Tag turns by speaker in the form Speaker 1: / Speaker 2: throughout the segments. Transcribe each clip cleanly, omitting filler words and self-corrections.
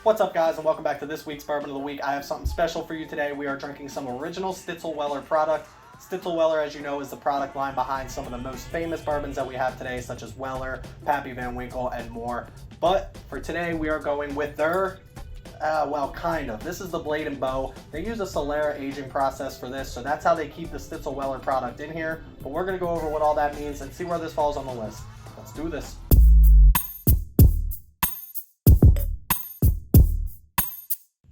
Speaker 1: What's up, guys, and welcome back to this week's Bourbon of the Week. I have something special for you today. We are drinking some original Stitzel-Weller product. Stitzel-Weller, as you know, is the product line behind some of the most famous bourbons that we have today, such as Weller, Pappy Van Winkle, and more. But for today, we are going with their, kind of. This is the Blade and Bow. They use a Solera Aging process for this, so that's how they keep the Stitzel-Weller product in here. But we're going to go over what all that means and see where this falls on the list. Let's do this.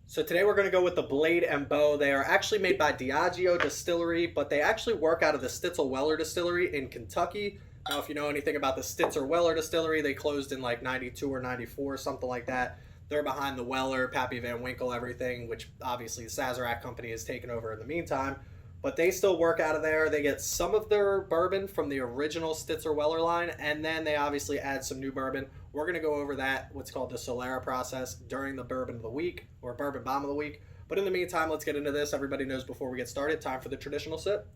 Speaker 1: So today we're going to go with the Blade and Bow. They are actually made by Diageo Distillery, but they actually work out of the Stitzel-Weller Distillery in Kentucky. Now, if you know anything about the Stitzel-Weller Distillery, they closed in like 92 or 94, something like that. They're behind the Weller, Pappy Van Winkle, everything, which obviously the Sazerac company has taken over in the meantime. But they still work out of there. They get some of their bourbon from the original Stitzel-Weller line, and then they obviously add some new bourbon. We're going to go over that, what's called the Solera process, during the Bourbon of the Week, or Bourbon Bomb of the Week. But in the meantime, let's get into this. Everybody knows before we get started, time for the traditional sip.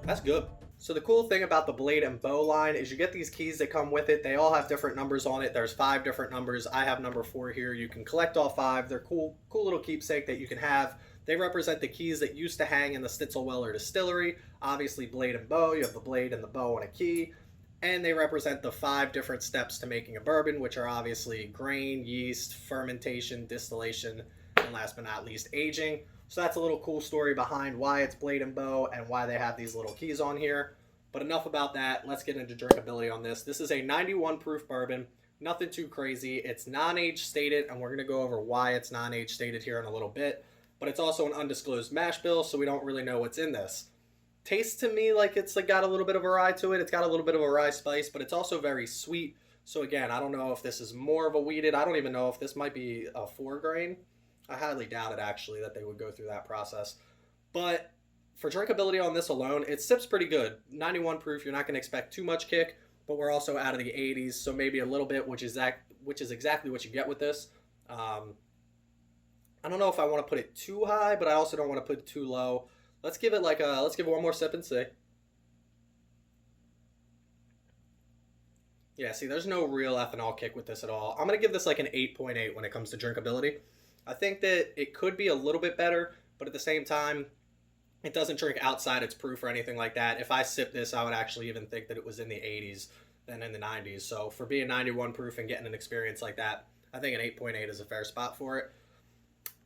Speaker 1: That's good. So the cool thing about the Blade and Bow line is you get these keys that come with it. They all have different numbers on it. There's 5 different numbers. I have number 4 here. You can collect all 5. They're cool little keepsake that you can have. They represent the keys that used to hang in the Stitzel-Weller Distillery. Obviously, Blade and Bow. You have the blade and the bow and a key. And they represent the 5 different steps to making a bourbon, which are obviously grain, yeast, fermentation, distillation, and last but not least, aging. So that's a little cool story behind why it's Blade and Bow and why they have these little keys on here. But enough about that. Let's get into drinkability on this. This is a 91 proof bourbon. Nothing too crazy. It's non-age stated, and we're going to go over why it's non-age stated here in a little bit. But it's also an undisclosed mash bill, so we don't really know what's in this. Tastes to me like it's got a little bit of a rye to it. It's got a little bit of a rye spice, but it's also very sweet. So again, I don't know if this is more of a wheated. I don't even know if this might be a 4 grain. I highly doubt it, actually, that they would go through that process. But for drinkability on this alone, it sips pretty good. 91 proof, you're not going to expect too much kick, but we're also out of the 80s, so maybe a little bit, which is exactly what you get with this. I don't know if I want to put it too high, but I also don't want to put it too low. Let's give it let's give it one more sip and see. Yeah, see, there's no real ethanol kick with this at all. I'm going to give this like an 8.8 when it comes to drinkability. I think that it could be a little bit better, but at the same time, it doesn't drink outside its proof or anything like that. If I sip this, I would actually even think that it was in the 80s than in the 90s. So for being 91 proof and getting an experience like that, I think an 8.8 is a fair spot for it.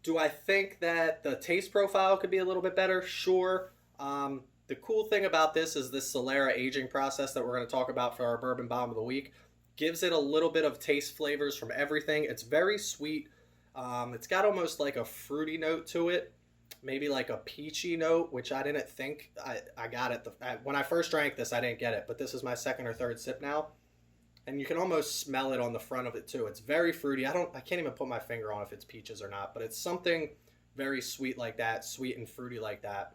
Speaker 1: Do I think that the taste profile could be a little bit better? Sure. The cool thing about this is this Solera Aging process that we're going to talk about for our Bourbon Bomb of the Week gives it a little bit of taste flavors from everything. It's very sweet. It's got almost like a fruity note to it, maybe like a peachy note, which I didn't think I got it. When I first drank this, I didn't get it, but this is my second or third sip now. And you can almost smell it on the front of it too. It's very fruity. I can't even put my finger on if it's peaches or not, but it's something very sweet like that, sweet and fruity like that.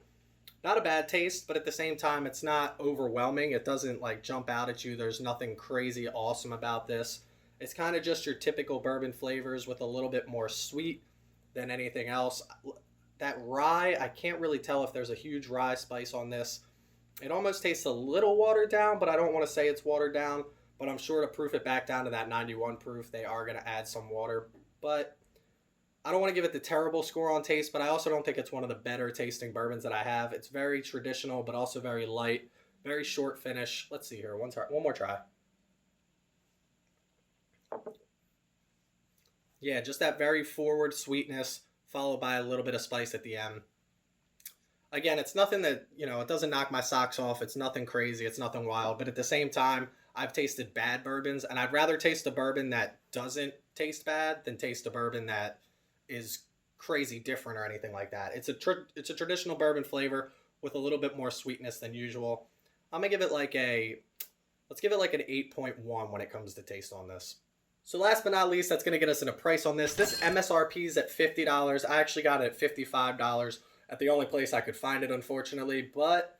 Speaker 1: Not a bad taste, but at the same time, it's not overwhelming. It doesn't like jump out at you. There's nothing crazy awesome about this. It's kind of just your typical bourbon flavors with a little bit more sweet than anything else. That rye, I can't really tell if there's a huge rye spice on this. It almost tastes a little watered down, but I don't want to say it's watered down. But I'm sure to proof it back down to that 91 proof, they are going to add some water. But I don't want to give it the terrible score on taste, but I also don't think it's one of the better tasting bourbons that I have. It's very traditional, but also very light, very short finish. Let's see here. One more try. Yeah, just that very forward sweetness followed by a little bit of spice at the end. Again, it's nothing that, it doesn't knock my socks off. It's nothing crazy. It's nothing wild. But at the same time, I've tasted bad bourbons, and I'd rather taste a bourbon that doesn't taste bad than taste a bourbon that is crazy different or anything like that. It's a traditional bourbon flavor with a little bit more sweetness than usual. I'm going to give it let's give it like an 8.1 when it comes to taste on this. So last but not least, that's going to get us in a price on this. This MSRP is at $50. I actually got it at $55 at the only place I could find it, unfortunately. But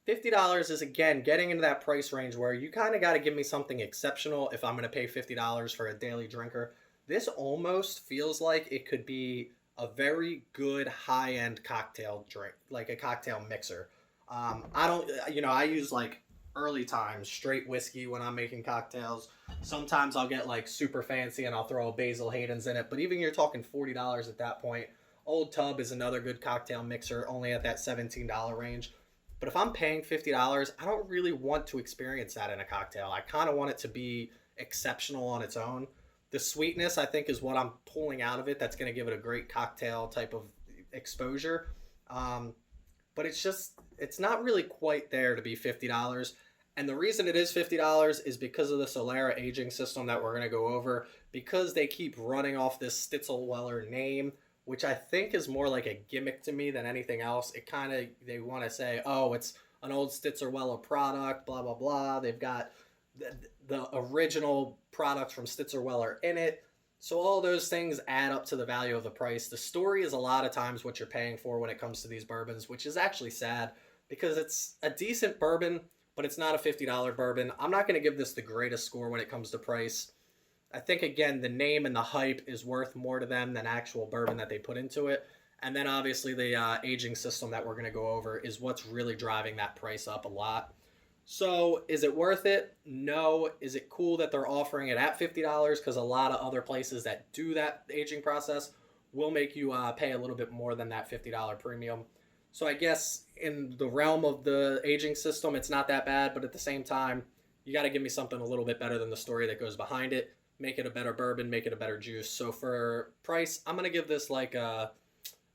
Speaker 1: $50 is, again, getting into that price range where you kind of got to give me something exceptional if I'm going to pay $50 for a daily drinker. This almost feels like it could be a very good high-end cocktail drink, like a cocktail mixer. I use like early times, straight whiskey when I'm making cocktails. Sometimes I'll get like super fancy and I'll throw a Basil Hayden's in it. But even you're talking $40 at that point. Old Tub is another good cocktail mixer, only at that $17 range. But if I'm paying $50, I don't really want to experience that in a cocktail. I kind of want it to be exceptional on its own. The sweetness, I think, is what I'm pulling out of it. That's going to give it a great cocktail type of exposure. But it's not really quite there to be $50. And the reason it is $50 is because of the Solera Aging system that we're going to go over, because they keep running off this Stitzel-Weller name, which I think is more like a gimmick to me than anything else. It kind of, they want to say, oh, it's an old Stitzel-Weller product, blah, blah, blah. They've got the original products from Stitzel-Weller in it. So all those things add up to the value of the price. The story is a lot of times what you're paying for when it comes to these bourbons, which is actually sad because it's a decent bourbon, but it's not a $50 bourbon. I'm not going to give this the greatest score when it comes to price. I think, again, the name and the hype is worth more to them than actual bourbon that they put into it. And then obviously the aging system that we're going to go over is what's really driving that price up a lot. So is it worth it? No. Is it cool that they're offering it at $50? Because a lot of other places that do that aging process will make you pay a little bit more than that $50 premium. So I guess in the realm of the aging system, it's not that bad. But at the same time, you got to give me something a little bit better than the story that goes behind it. Make it a better bourbon, make it a better juice. So for price, I'm going to give this like a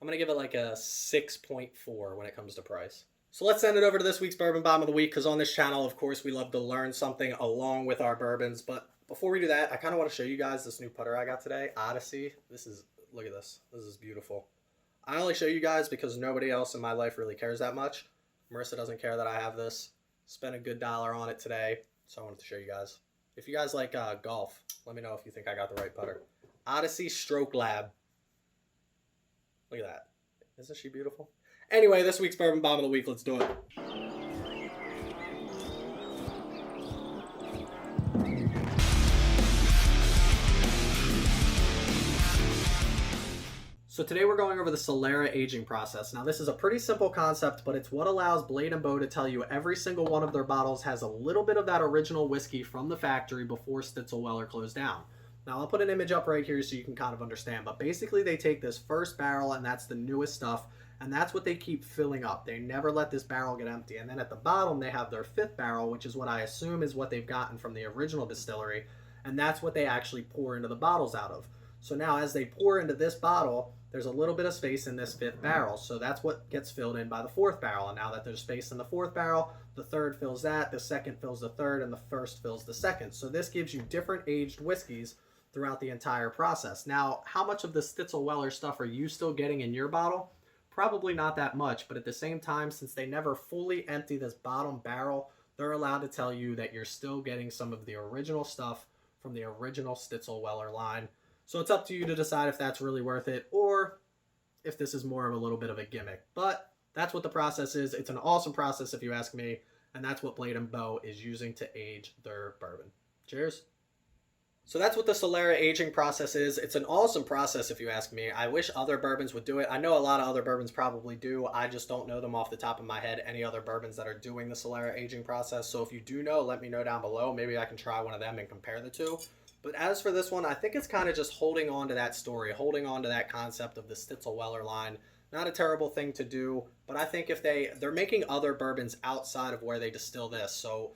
Speaker 1: 6.4 when it comes to price. So let's send it over to this week's Bourbon Bomb of the Week, because on this channel, of course, we love to learn something along with our bourbons. But before we do that, I kind of want to show you guys this new putter I got today, Odyssey. Look at this. This is beautiful. I only show you guys because nobody else in my life really cares that much. Marissa doesn't care that I have this. Spent a good $1 on it today, so I wanted to show you guys. If you guys like golf, let me know if you think I got the right putter. Odyssey Stroke Lab. Look at that. Isn't she beautiful? Anyway, this week's Bourbon Bomb of the Week. Let's do it. So today we're going over the Solera aging process. Now this is a pretty simple concept, but it's what allows Blade & Bow to tell you every single one of their bottles has a little bit of that original whiskey from the factory before Stitzel-Weller closed down. Now I'll put an image up right here so you can kind of understand, but basically they take this first barrel and that's the newest stuff, and that's what they keep filling up. They never let this barrel get empty. And then at the bottom they have their 5th barrel, which is what I assume is what they've gotten from the original distillery, and that's what they actually pour into the bottles out of. So now as they pour into this bottle, there's a little bit of space in this 5th barrel, so that's what gets filled in by the 4th barrel. And now that there's space in the 4th barrel, the 3rd fills that, the 2nd fills the 3rd, and the 1st fills the 2nd. So this gives you different aged whiskeys throughout the entire process. Now, how much of the Stitzel-Weller stuff are you still getting in your bottle? Probably not that much, but at the same time, since they never fully empty this bottom barrel, they're allowed to tell you that you're still getting some of the original stuff from the original Stitzel-Weller line. So it's up to you to decide if that's really worth it or if this is more of a little bit of a gimmick. But that's what the process is. It's an awesome process if you ask me, and that's what Blade & Bow is using to age their bourbon. Cheers. So that's what the Solera aging process is. It's an awesome process if you ask me. I wish other bourbons would do it. I know a lot of other bourbons probably do. I just don't know them off the top of my head, any other bourbons that are doing the Solera aging process. So if you do know, let me know down below. Maybe I can try one of them and compare the two. But as for this one, I think it's kind of just holding on to that story, holding on to that concept of the Stitzel-Weller line. Not a terrible thing to do, but I think if they're making other bourbons outside of where they distill this. So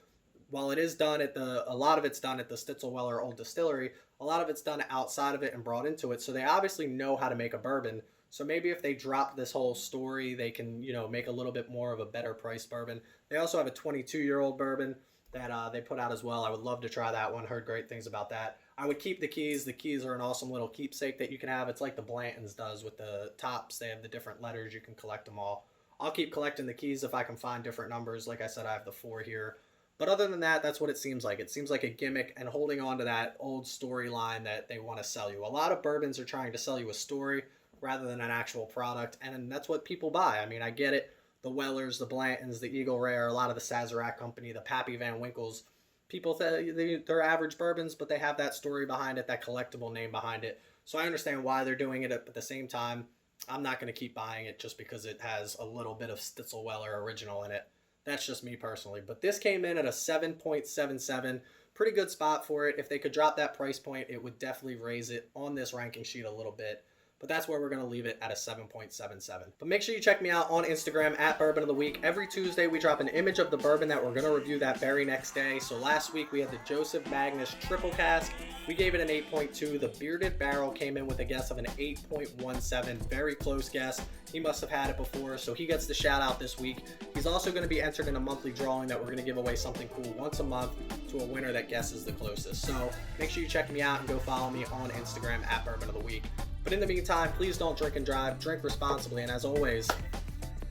Speaker 1: while it is done at a lot of it's done at the Stitzel-Weller Old Distillery, a lot of it's done outside of it and brought into it. So they obviously know how to make a bourbon. So maybe if they drop this whole story, they can, make a little bit more of a better priced bourbon. They also have a 22-year-old bourbon that they put out as well. I would love to try that one. Heard great things about that. I would keep the keys. The keys are an awesome little keepsake that you can have. It's like the Blanton's does with the tops. They have the different letters. You can collect them all. I'll keep collecting the keys if I can find different numbers. Like I said, I have the 4 here. But other than that, that's what it seems like. It seems like a gimmick and holding on to that old storyline that they want to sell you. A lot of bourbons are trying to sell you a story rather than an actual product, and that's what people buy. I mean, I get it. The Wellers, the Blantons, the Eagle Rare, a lot of the Sazerac Company, the Pappy Van Winkles. People, they're average bourbons, but they have that story behind it, that collectible name behind it. So I understand why they're doing it, but at the same time, I'm not going to keep buying it just because it has a little bit of Stitzel-Weller original in it. That's just me personally. But this came in at a 7.77. Pretty good spot for it. If they could drop that price point, it would definitely raise it on this ranking sheet a little bit. But that's where we're going to leave it at a 7.77. But make sure you check me out on Instagram at Bourbon of the Week. Every Tuesday, we drop an image of the bourbon that we're going to review that very next day. So last week, we had the Joseph Magnus Triple Cask. We gave it an 8.2. The Bearded Barrel came in with a guess of an 8.17. Very close guess. He must have had it before, so he gets the shout out this week. He's also going to be entered in a monthly drawing that we're going to give away something cool once a month to a winner that guesses the closest. So make sure you check me out and go follow me on Instagram at Bourbon of the Week. But in the meantime, please don't drink and drive. Drink responsibly, and as always,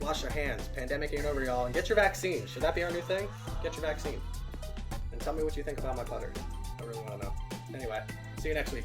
Speaker 1: wash your hands. Pandemic ain't over, y'all. And get your vaccine. Should that be our new thing? Get your vaccine. And tell me what you think about my putter. I really want to know. Anyway, see you next week.